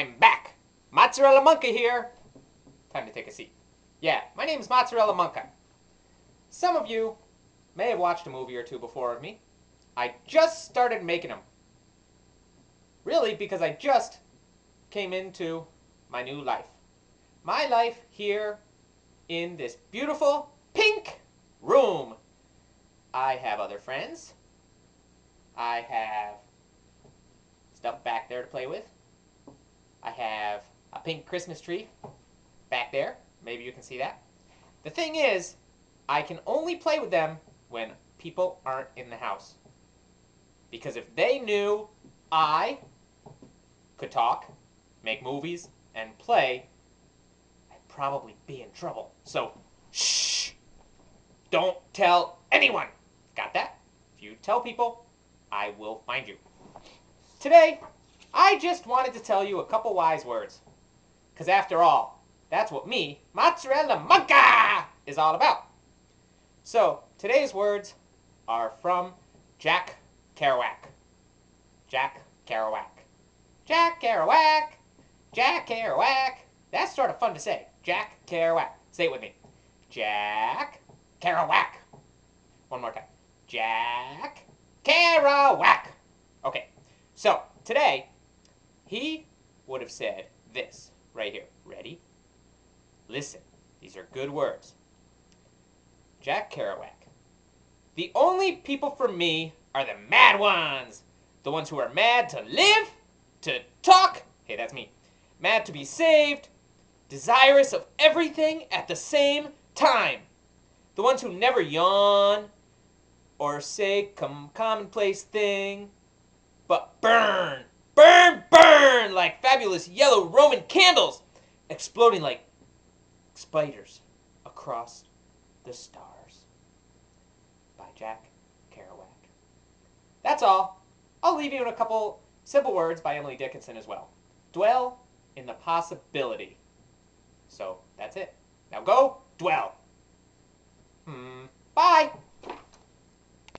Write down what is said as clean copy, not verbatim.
I'm back. Mozzarella Monka here. Time to take a seat. Yeah, my name is Mozzarella Monka. Some of you may have watched a movie or two before me. I just started making them. Really, because I just came into my new life. My life here in this beautiful pink room. I have other friends. I have stuff back there to play with. I have a pink Christmas tree back there. Maybe you can see that. The thing is, I can only play with them when people aren't in the house. Because if they knew I could talk, make movies, and play, I'd probably be in trouble. So, shh! Don't tell anyone! Got that? If you tell people, I will find you. Today, I just wanted to tell you a couple wise words. Because after all, that's what me, Mozzarella Monka, is all about. So, today's words are from Jack Kerouac. Jack Kerouac. Jack Kerouac. Jack Kerouac. That's sort of fun to say. Jack Kerouac. Say it with me. Jack Kerouac. One more time. Jack Kerouac. Okay, so today, he would have said this right here. Ready? Listen, these are good words. Jack Kerouac. The only people for me are the mad ones. The ones who are mad to live, to talk. Hey, that's me. Mad to be saved. Desirous of everything at the same time. The ones who never yawn or say commonplace thing, but burn, burn, burn like fabulous yellow Roman candles, exploding like spiders across the stars. By Jack Kerouac. That's all. I'll leave you in a couple simple words by Emily Dickinson as well. Dwell in the possibility. So that's it. Now go dwell. Bye.